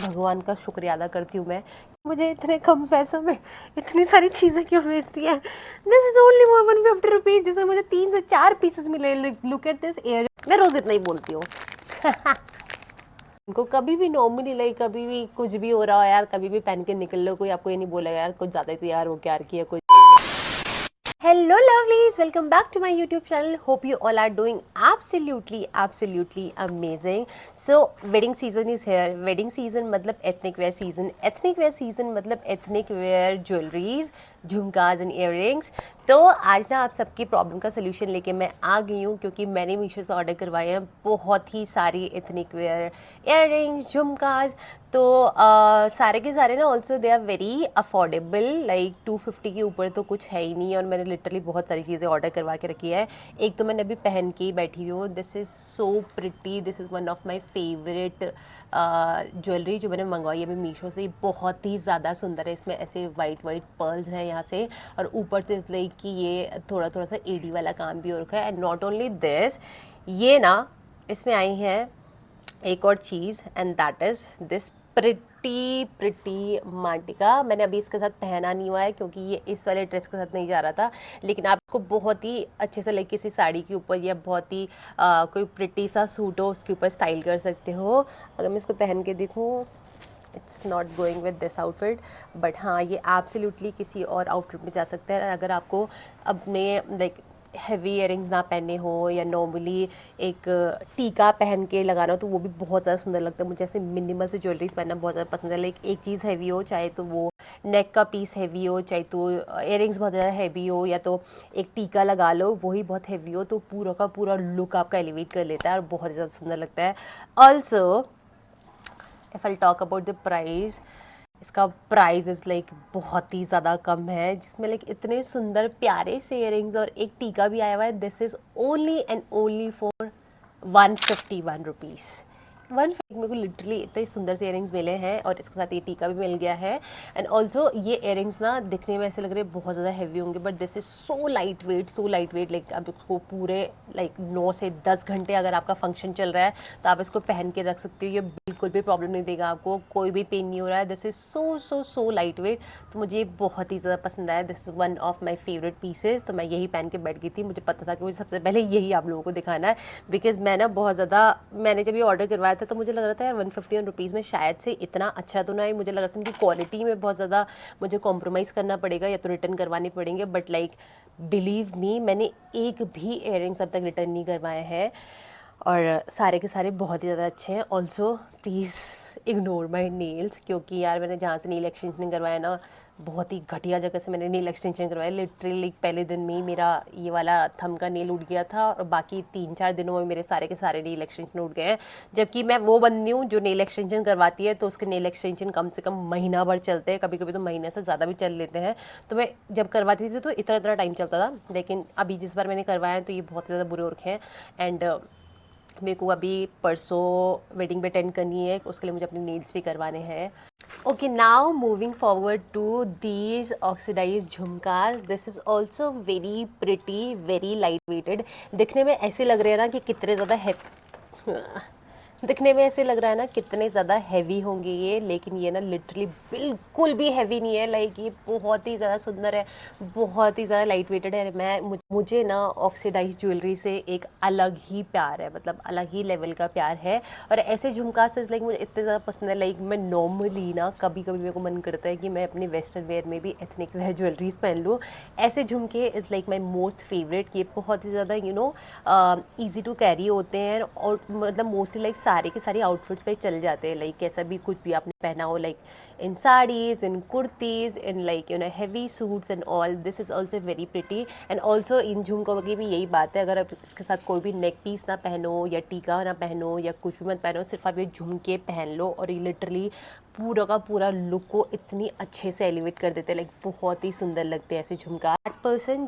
भगवान का शुक्रिया अदा करती हूँ मैं, मुझे इतने कम पैसों में इतनी सारी चीज़ें क्यों बेचती है। दिस इज ओनली 150 रुपीज, जिसमें मुझे 3 से 4 पीसेस मिले। Look at this year. मैं रोज इतना ही बोलती हूँ। उनको कभी भी नॉर्मली लाइक कभी भी कुछ भी हो रहा हो यार, कभी भी पहन के निकल लो, कोई आपको ये नहीं बोलेगा यार कुछ ज़्यादा ही तैयार हो क्या किया कुछ। Hello lovelies, welcome back to my YouTube channel. Hope you all are doing absolutely amazing. So wedding season is here. Wedding season मतलब ethnic wear season. Ethnic wear season मतलब ethnic wear jewelries, jhumkas and earrings. तो आज ना आप सबकी problem का solution लेके मैं आ गई हूँ, क्योंकि मैंने मीशो से ऑर्डर करवाए हैं बहुत ही सारी एथनिक वेयर इयररिंग्स, झुमकाज। तो सारे के सारे ना also they are very affordable, like 250 के ऊपर तो कुछ है ही नहीं। और मैंने लिटरली बहुत सारी चीज़ें ऑर्डर करवा के रखी है। एक तो मैंने अभी पहन के ही बैठी हुई हूँ। This is so pretty, this is one of my favourite jewellery जो मैंने मंगवाई है अभी मीशो से। बहुत ही ज़्यादा सुंदर है, इसमें ऐसे वाइट पर्ल्स हैं यहाँ से, और ऊपर से इस लाइक कि ये थोड़ा थोड़ा सा एडी वाला काम भी हो रखा है। एंड नॉट ओनली दिस, ये ना इसमें आई है एक और चीज़, and that is this pretty maangtika. मैंने अभी इसके साथ पहना नहीं हुआ है क्योंकि ये इस वाले ड्रेस के साथ नहीं जा रहा था, लेकिन आपको बहुत ही अच्छे से लाइक किसी साड़ी के ऊपर या बहुत ही कोई प्रिटी सा सूट हो उसके ऊपर स्टाइल कर सकते हो। अगर मैं इसको पहन के देखूँ, it's not going with this outfit, but हाँ ये एब्सोल्युटली किसी और आउटफिट में जा सकता है। अगर आपको अपने लाइक हैवी इयरिंग्स ना पहने हो या नॉर्मली एक टीका पहन के लगाना हो, तो वो भी बहुत ज़्यादा सुंदर लगता है। मुझे ऐसे मिनिमल से ज्वेलरीज पहनना बहुत ज़्यादा पसंद है। लाइक एक चीज़ हैवी हो, चाहे तो वो नेक का पीस हैवी हो, चाहे तो इयरिंग्स बहुत ज़्यादा हैवी हो, या तो एक टीका लगा लो वही बहुत हैवी हो, तो पूरा का पूरा लुक आपका एलिवेट कर लेता है और बहुत ज़्यादा सुंदर लगता है। Also if I talk about the price, इसका प्राइस इज़ लाइक बहुत ही ज़्यादा कम है, जिसमें लाइक इतने सुंदर प्यारे से इयरिंग्स और एक टीका भी आया हुआ है। This is only and only for 151 rupees. 150 मेरे को लिटरली इतने सुंदर से इयरिंग्स मिले हैं, और इसके साथ ये टीका भी मिल गया है। एंड ऑल्सो ये इयरिंग्स ना दिखने में ऐसे लग रहे हैं बहुत ज़्यादा हैवी होंगे, but this is so light weight. Like आप इसको पूरे लाइक 9 से 10 घंटे अगर आपका फंक्शन चल रहा है तो आप इसको पहन के रख सकते हो। ये बिल्कुल भी प्रॉब्लम नहीं देगा आपको, कोई भी पेन नहीं हो रहा है। This is so light weight, तो मुझे बहुत ही ज़्यादा पसंद आया। This is one of my favourite pieces. तो मैं यही पहन के बैठ गई थी। मुझे पता था कि मुझे सबसे पहले यही आप लोगों को दिखाना है, बिकॉज मैं ना बहुत ज़्यादा, मैंने जब ये ऑर्डर करवाया था तो मुझे लग रहा था यार 151 रुपीज़ में शायद से इतना अच्छा तो ना है। मुझे लग रहा था उनकी क्वालिटी में बहुत ज़्यादा मुझे कॉम्प्रोमाइज़ करना पड़ेगा या तो रिटर्न करवाने पड़ेंगे, बट लाइक बिलीव मी, मैंने एक भी इयरिंग्स अब तक रिटर्न नहीं करवाए हैं, और सारे के सारे बहुत ही ज़्यादा अच्छे हैं। Also please ignore my nails, क्योंकि यार मैंने जहाँ से नेल एक्सटेंशन करवाया ना, बहुत ही घटिया जगह से मैंने नेल एक्सटेंशन करवाया। लिटरली पहले दिन में ही मेरा ये वाला थंब का नेल उठ गया था, और बाकी 3-4 दिनों में मेरे सारे के सारे नेल एक्सटेंशन उठ गए हैं। जबकि मैं वो बंदी हूँ जो नेल एक्सटेंशन करवाती है तो उसके नेल एक्सटेंशन कम से कम महीना भर चलते हैं, कभी कभी तो महीने से ज़्यादा भी चल लेते हैं। तो मैं जब करवाती थी तो इतना टाइम चलता था, लेकिन अभी जिस बार मैंने करवाया तो ये बहुत ज़्यादा बुरे हो रखे हैं। एंड मेरे को अभी परसों वेडिंग भी अटेंड करनी है, उसके लिए मुझे अपने नेल्स भी करवाने हैं। Okay, now moving forward to these oxidise jhumkas. This is also very pretty, very light weighted. दिखने में ऐसे लग रहे हैं ना कि कितने ज़्यादा दिखने में ऐसे लग रहा है ना कितने ज़्यादा हैवी होंगे ये, लेकिन ये ना लिटरली बिल्कुल भी हैवी नहीं है। लाइक ये बहुत ही ज़्यादा सुंदर है, बहुत ही ज़्यादा लाइट वेटेड है। मुझे ना ऑक्सीडाइज ज्वेलरी से एक अलग ही प्यार है, मतलब अलग ही लेवल का प्यार है। और ऐसे झुमकास तो लाइक मुझे इतने ज़्यादा पसंद है। लाइक मैं नॉर्मली ना कभी कभी मेरे को मन करता है कि मैं अपने वेस्टर्न वेयर में भी एथनिक वेयर ज्वेलरीज पहन लूँ। ऐसे झुमके is like my most favourite. ये बहुत ही ज़्यादा ईजी टू कैरी होते हैं, और मतलब मोस्टली लाइक सारे के सारे आउटफिट्स पे चल जाते हैं। लाइक कैसा भी कुछ भी आपने पहना हो, like in saris, in kurtis, in like heavy suits and all. This is also very pretty. And also in झुमकों की भी यही बात है, अगर आप इसके साथ कोई भी नेक पीस ना पहनो या टीका ना पहनो या कुछ भी मत पहनो, सिर्फ आप ये झुमके पहन लो और ये लिटरली पूरा का पूरा लुक को इतनी अच्छे से एलिवेट कर देते हैं। लाइक बहुत ही सुंदर लगते हैं ऐसे झुमका। दैट पर्सन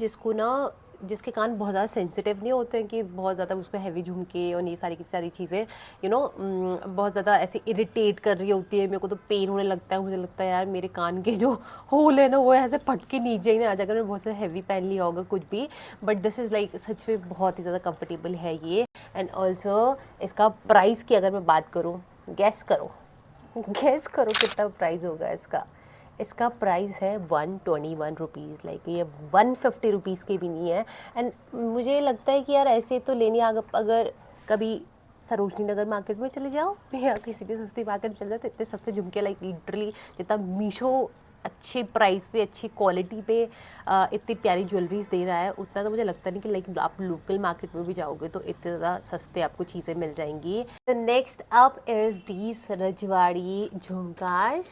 जिसके कान बहुत ज़्यादा सेंसिटिव नहीं होते हैं कि बहुत ज़्यादा उसको हैवी झुमके और ये सारी की सारी चीज़ें बहुत ज़्यादा ऐसे इरिटेट कर रही होती है। मेरे को तो पेन होने लगता है, मुझे लगता है यार मेरे कान के जो होल है ना वो ऐसे फट के नीचे ही ना आ जाएगा, मैं बहुत ज़्यादा हैवी पहन लिया होगा कुछ भी। But this is like such में बहुत ही ज़्यादा कंफर्टेबल है ये। एंड ऑल्सो इसका प्राइस की अगर मैं बात करूँ, गैस करो गेस करो कितना प्राइस होगा इसका। इसका प्राइस है 121 रुपीज़। लाइक ये 150 रुपीज़ के भी नहीं है। एंड मुझे लगता है कि यार ऐसे तो लेने अगर कभी सरोजनी नगर मार्केट में चले जाओ या किसी भी सस्ती मार्केट में चले जाओ तो इतने सस्ते झुमके लाइक लिटरली जितना मीशो अच्छे प्राइस पे अच्छी क्वालिटी पे इतनी प्यारी ज्वेलरीज दे रहा है, उतना तो मुझे लगता नहीं कि लाइक आप लोकल मार्केट में भी जाओगे तो इतने ज़्यादा सस्ते आपको चीज़ें मिल जाएंगी। The next up is these Rajwadi jhumkas.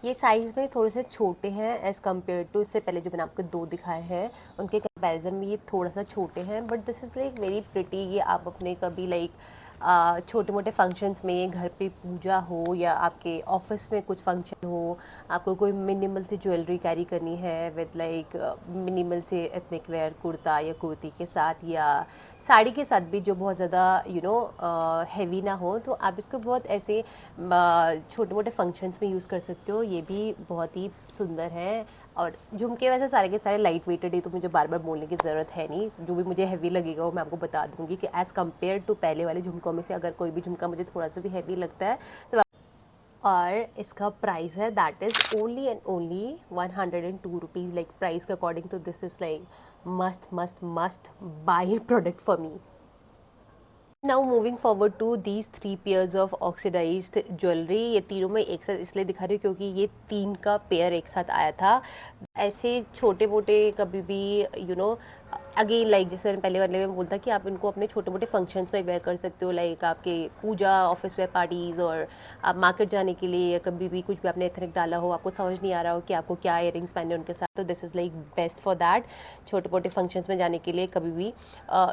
ये साइज़ में थोड़े से छोटे हैं एज़ कम्पेयर टू इससे पहले जो मैंने आपको 2 दिखाए हैं उनके कंपैरिजन में ये थोड़ा सा छोटे हैं, but this is like very pretty. ये आप अपने कभी लाइक छोटे मोटे फंक्शंस में, घर पे पूजा हो या आपके ऑफिस में कुछ फंक्शन हो, आपको कोई मिनिमल से ज्वेलरी कैरी करनी है विद लाइक मिनिमल से एथनिक वेयर कुर्ता या कुर्ती के साथ या साड़ी के साथ भी जो बहुत ज़्यादा हैवी ना हो, तो आप इसको बहुत ऐसे छोटे मोटे फंक्शंस में यूज़ कर सकते हो। ये भी बहुत ही सुंदर है। और झुमके वैसे सारे के सारे लाइट वेटेड है तो मुझे बार बार बोलने की ज़रूरत है नहीं। जो भी मुझे हैवी लगेगा वो मैं आपको बता दूंगी कि एज़ कम्पेयर टू पहले वाले झुमकों में से अगर कोई भी झुमका मुझे थोड़ा सा भी हैवी लगता है तो। और इसका प्राइस है that is only and only 102 rupees. Like price के अकॉर्डिंग तो this is like must must must buy product for me. Now moving forward to these 3 pairs of oxidised jewellery. ये तीनों में एक साथ इसलिए दिखा रही हूँ क्योंकि ये 3 का पेयर एक साथ आया था। ऐसे छोटे मोटे कभी भी अगेन लाइक जैसे मैंने पहले वाले में बोलता कि आप इनको अपने छोटे मोटे फंक्शंस में वेयर कर सकते हो, लाइक आपके पूजा, ऑफिस वेयर पार्टीज़, और आप मार्केट जाने के लिए या कभी भी कुछ भी आपने एथनिक डाला हो, आपको समझ नहीं आ रहा हो कि आपको क्या इयरिंग्स पहनने उनके साथ, तो this is like best for that. छोटे मोटे फंक्शंस में जाने के लिए कभी भी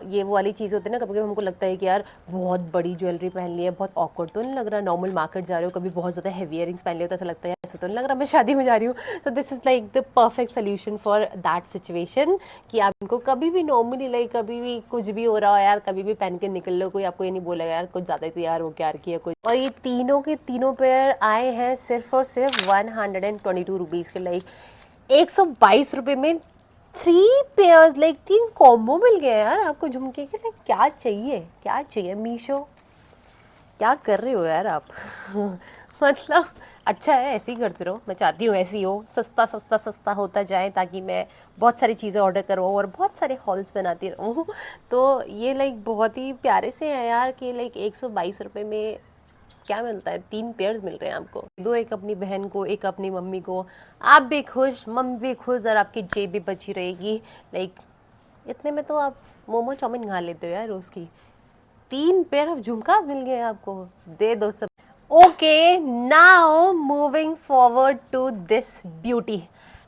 ये वो वाली चीज़ होती है ना, कभी कभी हमको लगता है कि यार बहुत बड़ी ज्वेलरी पहन ली है, बहुत ऑकवर्ड तो नहीं लग रहा, नॉर्मल मार्केट जा रहे हो कभी बहुत ज़्यादा हैवी इयरिंग्स पहन लिया तो ऐसा लगता है ऐसा तो नहीं लग रहा मैं शादी में जा रही हूँ। So this is like the perfect solution for that situation कि आप इनको कभी भी नॉर्मली लाइक कभी भी कुछ भी हो रहा हो यार कभी भी पहन के निकल लो, कोई आपको ये नहीं बोलेगा यार कुछ ज़्यादा तैयार हो के यार किया कुछ। और ये तीनों के तीनों पेयर आए हैं सिर्फ और सिर्फ 122 रुपीज़ के। लाइक 122 रुपये में 3 पेयर्स, लाइक 3 कॉम्बो मिल गया यार आपको झुमके के। लाइक क्या चाहिए, क्या चाहिए मीशो, क्या कर रहे हो यार आप मतलब अच्छा है ऐसे ही करते रहो। मैं चाहती हूँ ऐसे ही हो, सस्ता सस्ता सस्ता होता जाए ताकि मैं बहुत सारी चीज़ें ऑर्डर करवाऊँ और बहुत सारे हॉल्स बनाती रहूँ तो ये लाइक बहुत ही प्यारे से हैं यार कि लाइक 122 रुपये में क्या मिलता है, 3 पेयर्स मिल रहे हैं आपको। दो, एक अपनी बहन को, एक अपनी मम्मी को, आप भी खुश, मम्मी भी खुश और आपकी जेब भी बची रहेगी। लाइक इतने में तो आप मोमो चाउमीन खा लेते हो यार रोज़ की। 3 पेयर ऑफ झुमकास मिल गए आपको, दे दो सब। Okay, now moving forward to this beauty,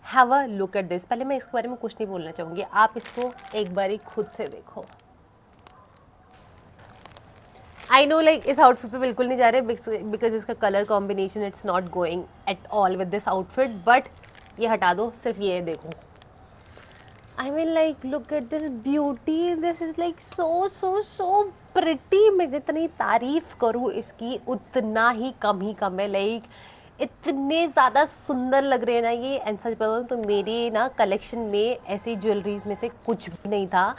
have a look at this. पहले मैं इसके बारे में कुछ नहीं बोलना चाहूँगी, आप इसको एक बारी खुद से देखो। आई नो लाइक इस आउटफिट पे बिल्कुल नहीं जा रहे बिकॉज इसका colour combination it's not going at all with this outfit, but ये हटा दो, सिर्फ ये देखो। आई mean like look at this beauty, this is like so so so pretty. मैं जितनी तारीफ करूँ इसकी उतना ही कम है। लाइक इतने ज़्यादा सुंदर लग रहे हैं ना ये। एंड सच बताऊँ तो मेरी ना कलेक्शन में ऐसी ज्वेलरीज में से कुछ भी नहीं था,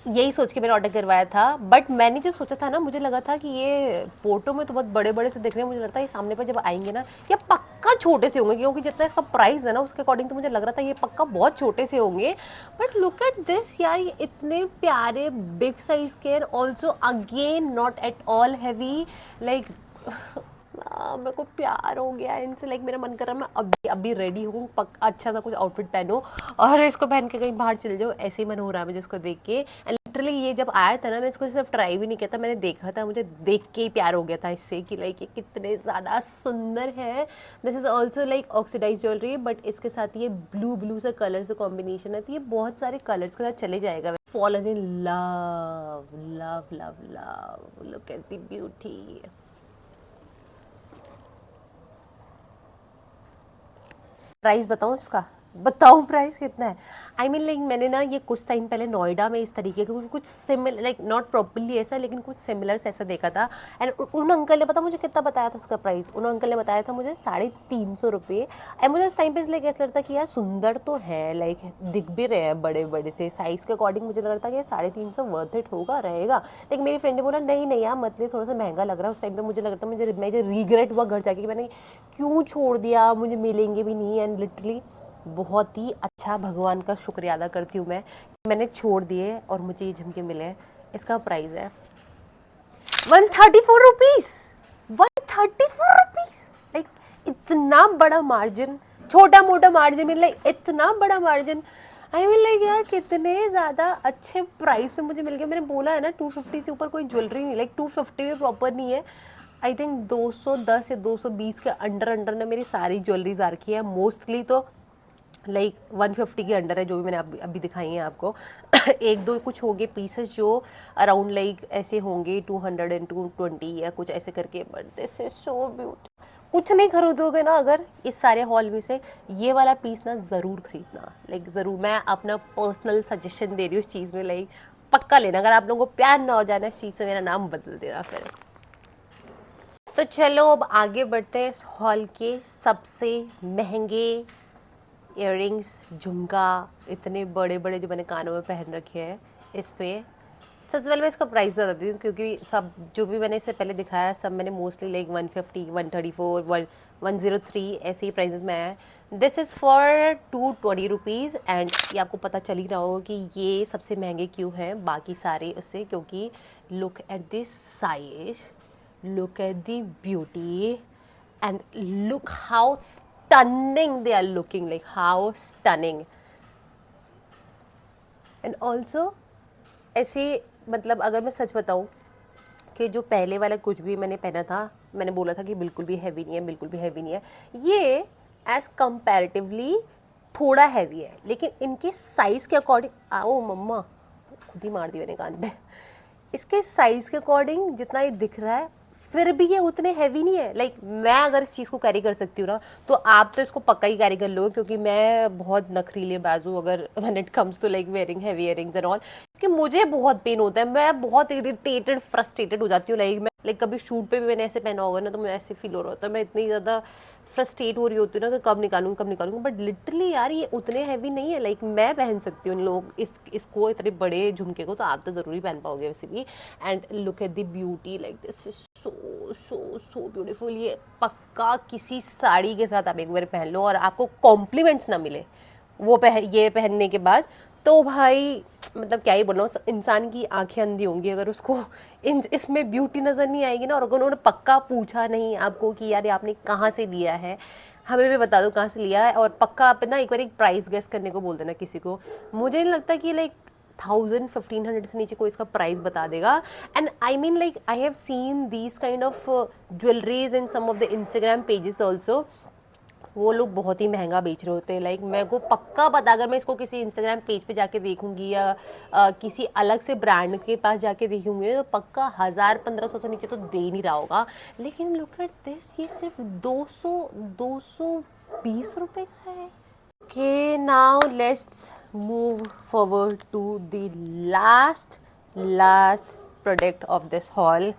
यही सोच के मैंने ऑर्डर करवाया था। बट मैंने जो सोचा था ना, मुझे लगा था कि ये फोटो में तो बहुत बड़े बड़े से दिख रहे हैं, मुझे लगता है ये सामने पर जब आएंगे ना ये पक्का छोटे से होंगे क्योंकि जितना इसका प्राइस है ना उसके अकॉर्डिंग तो मुझे लग रहा था ये पक्का बहुत छोटे से होंगे। बट लुक एट दिस यार, ये इतने प्यारे बिग साइज के, also again not at all heavy. Like मेरे को प्यार हो गया इनसे। लाइक मेरा मन कर रहा है मैं अभी रेडी हूँ, अच्छा सा कुछ आउटफिट पहनो और इसको पहन के कहीं बाहर चले जाओ, ऐसे ही मन हो रहा है मुझे इसको देख के। एंड लिटरली ये जब आया था ना, मैं इसको सिर्फ ट्राई भी नहीं किया था, मैंने देखा था, मुझे देख के ही प्यार हो गया था इससे कि लाइक ये कितने ज़्यादा सुंदर है। This is also like oxidise jewellery, but इसके साथ ये ब्लू सा कलर से कॉम्बिनेशन है, तो ये बहुत सारे कलर्स के साथ चले जाएगा। Fallen in love love love love, look at the beauty. Price बताऊँ इसका, बताओ प्राइस कितना है। आई मीन लाइक मैंने ना ये कुछ टाइम पहले नोएडा में इस तरीके के कुछ सिमिलर, लाइक नॉट प्रॉपरली ऐसा लेकिन कुछ सिमिलर ऐसा देखा था। एंड उन अंकल ने पता मुझे कितना बताया था इसका प्राइस। उन अंकल ने बताया था मुझे 350 रुपये। एंड मुझे उस टाइम पे इसलिए कैसा लगता कि यार सुंदर तो है, लाइक दिख भी रहे हैं बड़े बड़े से, साइज़ के अकॉर्डिंग मुझे लग रहा था कि 350 वर्थ इट होगा रहेगा। लेकिन मेरी फ्रेंड ने बोला नहीं नहीं यार मतलब थोड़ा सा महंगा लग रहा है। उस टाइम पे मुझे लगता मुझे रिग्रेट हुआ घर जाके कि मैंने क्यों छोड़ दिया, मुझे मिलेंगे भी नहीं। एंड लिटरली बहुत ही अच्छा भगवान का शुक्रिया अदा करती हूँ मैं, मैंने छोड़ दिए और मुझे ये झुमके मिले। इसका प्राइस है 134 रुपीज़। 134 रुपीज़, लाइक इतना बड़ा मार्जिन, छोटा मोटा मार्जिन में लाइक इतना बड़ा मार्जिन। आई मीन लाइक यार कितने ज़्यादा अच्छे प्राइस में मुझे मिल गया। मैंने बोला है ना 250 से ऊपर कोई ज्वेलरी नहीं, लाइक 250 में प्रॉपर नहीं है। आई थिंक 210 या 220 के अंडर ने मेरी सारी ज्वेलरीज आ रखी है। मोस्टली तो लाइक 150 के अंडर है जो भी मैंने अभी दिखाई है आपको। एक दो कुछ होंगे पीसेस जो अराउंड लाइक ऐसे होंगे 200 एंड 220 या कुछ ऐसे करके। But this is so beautiful. कुछ नहीं खरीदोगे ना अगर इस सारे हॉल में से, ये वाला पीस ना ज़रूर खरीदना, लाइक ज़रूर। मैं अपना पर्सनल सजेशन दे रही हूँ इस चीज़ में, लाइक पक्का लेना। अगर आप लोगों को प्यार ना हो जाना इस चीज़ से, मेरा नाम बदल देना फिर। तो चलो अब आगे बढ़ते हैं इस हॉल के सबसे महंगे इयररिंग्स, झुमका, इतने बड़े बड़े जो मैंने कानों में पहन रखे हैं। इस पर सबसे पहले मैं इसका प्राइस बताती हूँ क्योंकि सब जो भी मैंने इससे पहले दिखाया सब मैंने मोस्टली लाइक 150, 134, 103 ऐसे ही प्राइजेस में आया है। This is for 220 rupees. And ये आपको पता चल ही रहा होगा कि ये सबसे महंगे क्यों हैं बाकी सारे उससे, क्योंकि look at this size, look at the beauty, and look how stunning they are looking, like how stunning. And also ऐसे मतलब अगर मैं सच बताऊं कि जो पहले वाला कुछ भी मैंने पहना था, मैंने बोला था कि बिल्कुल भी हैवी नहीं है, बिल्कुल भी हैवी नहीं है। ये एज कंपैरेटिवली थोड़ा हैवी है, लेकिन इनके साइज़ के अकॉर्डिंग, आओ मम्मा खुद ही मार दी मैंने कान पे। इसके साइज़ के अकॉर्डिंग जितना ये दिख रहा है फिर भी ये उतने हैवी नहीं है। लाइक मैं अगर इस चीज़ को कैरी कर सकती हूँ ना तो आप तो इसको पक्का ही कैरी कर लो, क्योंकि मैं बहुत नखरीले बाजू अगर when it comes to like wearing heavy earrings and all, कि मुझे बहुत पेन होता है, मैं बहुत इरिटेटेड फ्रस्ट्रेटेड हो जाती हूँ। लाइक कभी शूट पे भी मैंने ऐसे पहना होगा ना तो मुझे ऐसे फील हो रहा होता है, मैं इतनी ज़्यादा फ्रस्ट्रेट हो रही होती हूँ ना कि कब निकालूंगी। बट लिटरली यार ये उतने हैवी नहीं है, लाइक मैं पहन सकती हूँ। लोग इसको इतने बड़े झुमके को तो आप तो ज़रूरी पहन पाओगे वैसे भी। And look at the beauty, like this is so so so beautiful. ये पक्का किसी साड़ी के साथ आप एक बार पहन लो और आपको कॉम्प्लीमेंट्स ना मिले वो ये पहनने के बाद, तो भाई मतलब क्या ही बोलूँ, इंसान की आंखें अंधी होंगी अगर उसको इसमें ब्यूटी नज़र नहीं आएगी ना। और अगर उन्होंने पक्का पूछा नहीं आपको कि यार आपने कहाँ से लिया है, हमें भी बता दो कहाँ से लिया है, और पक्का आप ना एक बार एक प्राइस गेस करने को बोल देना किसी को। मुझे नहीं लगता कि लाइक 1000-1500 से नीचे कोई इसका प्राइस बता देगा। And I mean like I have seen these kind of jewelleries in some of the Instagram pages also. वो लोग बहुत ही महंगा बेच रहे होते हैं। लाइक मेरे को पक्का पता, अगर मैं इसको किसी इंस्टाग्राम पेज पे जाके देखूंगी या किसी अलग से ब्रांड के पास जाके देखूंगी तो पक्का 1000-1500 से नीचे तो दे नहीं रहा होगा। लेकिन लुक एट दिस, ये सिर्फ 220 रुपये का है। Okay, now let's move forward to the last product of this haul.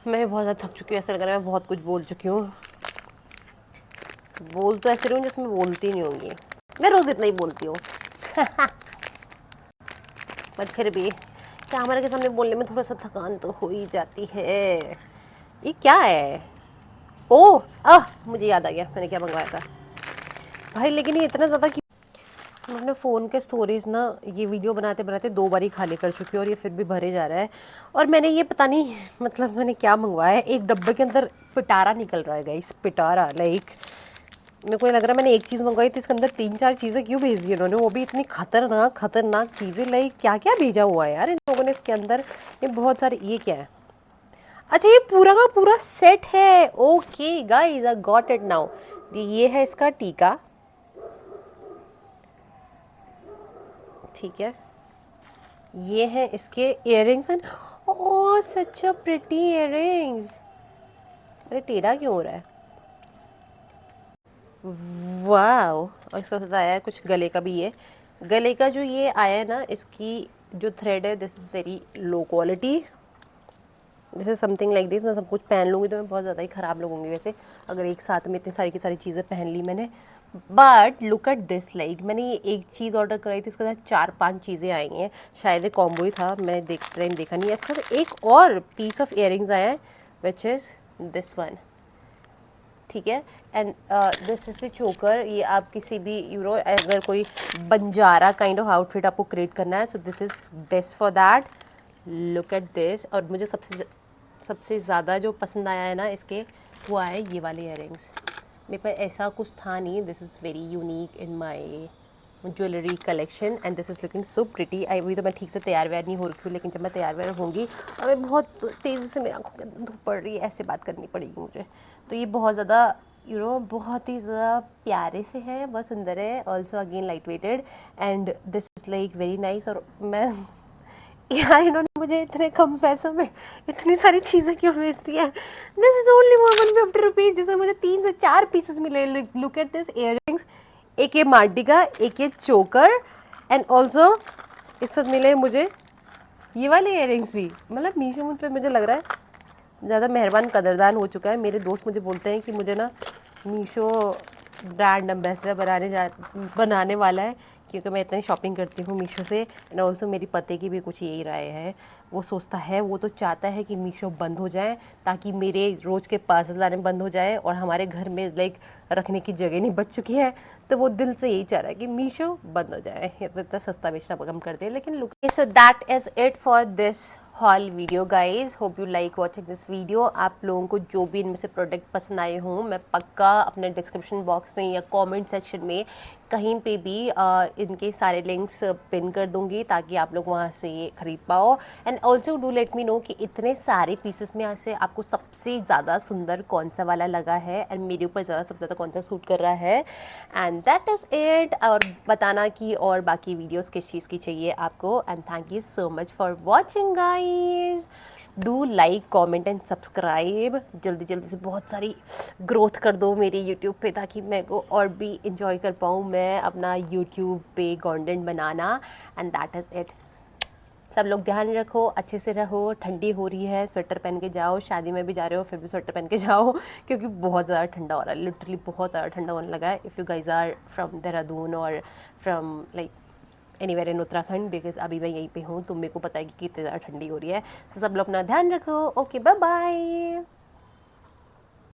मैं बहुत ज़्यादा थक चुकी हूँ, ऐसा लग रहा है मैं बहुत कुछ बोल चुकी हूँ। बोल तो ऐसे रही हूँ जैसे मैं बोलती नहीं होंगी, मैं रोज़ इतना ही बोलती हूँ। बट फिर भी कैमरा के सामने बोलने में थोड़ा सा थकान तो हो ही जाती है। ये क्या है? ओह मुझे याद आ गया मैंने क्या मंगवाया था भाई। लेकिन ये इतना ज़्यादा कि मैं अपने फ़ोन के स्टोरेज ना ये वीडियो बनाते बनाते 2 बार ही खाली कर चुकी हूँ और ये फिर भी भरे जा रहा है। और मैंने ये पता नहीं मतलब मैंने क्या मंगवाया है, एक डब्बे के अंदर पिटारा निकल रहा है गाइस, पिटारा। लाइक मेरे को लग रहा है मैंने एक चीज़ मंगवाई थी, इसके अंदर 3-4 चीज़ें क्यों भेज दी उन्होंने, वो भी इतनी खतरनाक चीज़ें। लाइक क्या क्या भेजा हुआ है यार इन लोगों ने इसके अंदर। ये बहुत सारे, ये क्या है? अच्छा ये पूरा का पूरा सेट है। Okay guys, I got it now. ये है इसका टीका, ठीक है। ये है इसके earrings and oh such a pretty earrings. अरे टेढ़ा क्यों हो रहा है? वाओ, और इसका साथ आया है कुछ गले का भी। ये गले का जो ये आया है ना, इसकी जो थ्रेड है this is very low quality. This is something like this. मैं सब कुछ पहन लूँगी तो मैं बहुत ज़्यादा ही ख़राब लगूंगी वैसे, अगर एक साथ में इतनी सारी की सारी चीज़ें पहन ली मैंने। But look at this, like मैंने ये एक चीज़ ऑर्डर कराई थी, उसके साथ 4-5 चीज़ें आई हैं। शायद ये कॉम्बो ही था, मैंने देखा नहीं है। इसके साथ एक और पीस ऑफ इयरिंग्स आया है विच इज़ दिस वन, ठीक है। एंड दिस इज द चोकर। ये आप किसी भी अगर कोई बंजारा काइंड ऑफ आउटफिट आपको क्रिएट करना है, so this is best for that. Look at this. और मुझे सबसे ज़्यादा जो पसंद आया है ना इसके, वो आया ये वाले इयरिंग्स। मेरे पास ऐसा कुछ था नहीं। This is very unique in my jewellery collection and this is looking so pretty. अभी तो मैं ठीक से तैयार व्यार नहीं हो रही हूँ, लेकिन जब मैं तैयार व्यार होंगी, और मैं बहुत तेज़ी से मेरी आँखों के अंदर धूप पड़ रही है, ऐसे बात करनी पड़ेगी मुझे। तो ये बहुत ज़्यादा बहुत ही ज़्यादा प्यारे से है, बहुत सुंदर है। Also again light weighted and this is like very nice. और मैं यार इन्होंने मुझे इतने कम पैसों में इतनी सारी चीज़ें क्यों बेच दी है। दिस इज़ ओनली 150 रुपीज़, जिसमें मुझे 3 से 4 पीसेस मिले। लुक एट दिस इयररिंग्स, एक ये माटी का, एक ये चोकर, एंड ऑल्सो इस साथ मिले मुझे ये वाले इयररिंग्स भी। मतलब मीशो मुझ पर मुझे लग रहा है ज़्यादा मेहरबान कदरदान हो चुका है। मेरे दोस्त मुझे बोलते हैं कि मुझे ना मीशो ब्रांड एम्बेसडर बनाने वाला है, क्योंकि मैं इतनी शॉपिंग करती हूँ मीशो से। एंड ऑल्सो मेरी पति की भी कुछ यही राय है। वो सोचता है, वो तो चाहता है कि मीशो बंद हो जाए, ताकि मेरे रोज़ के पार्सल आने बंद हो जाए, और हमारे घर में लाइक रखने की जगह नहीं बच चुकी है। तो वो दिल से यही चाह रहा है कि मीशो बंद हो जाए, इतना सस्ता बेचना कम कर दे। लेकिन look, so that is it for this hall video guys. Hope you like watching this video. आप लोगों को जो भी इनमें से प्रोडक्ट पसंद आए हों, मैं पक्का अपने डिस्क्रिप्शन बॉक्स में या कमेंट सेक्शन में कहीं पे भी इनके सारे लिंक्स पिन कर दूंगी, ताकि आप लोग वहाँ से ख़रीद पाओ। And also do let me know कि इतने सारे पीसेस में से आपको सबसे ज़्यादा सुंदर कौन सा वाला लगा है, एंड मेरे ऊपर सबसे ज़्यादा कौन सा सूट कर रहा है। And that is it. और बताना कि और बाकी वीडियोज़ किस चीज़ की चाहिए आपको। And thank you so much for watching guys. Do like, comment and subscribe. जल्दी जल्दी से बहुत सारी ग्रोथ कर दो मेरी यूट्यूब पे, ताकि मैं को और भी इंजॉय कर पाऊँ मैं अपना यूट्यूब पे content banana. And that is it. सब लोग ध्यान रखो, अच्छे से रहो। ठंडी हो रही है, स्वेटर पहन के जाओ। शादी में भी जा रहे हो फिर भी स्वेटर पहन के जाओ, क्योंकि बहुत ज़्यादा ठंडा हो रहा है। लिटरली बहुत ज़्यादा ठंडा होने लगा है। If you guys are from Dehradun और from like anywhere in Uttarakhand, because अभी मैं यहीं पे हूँ, तो मेरे को पता है कि कितनी ज़्यादा ठंडी हो रही है। तो सब लोग अपना ध्यान रखो। Okay, bye bye.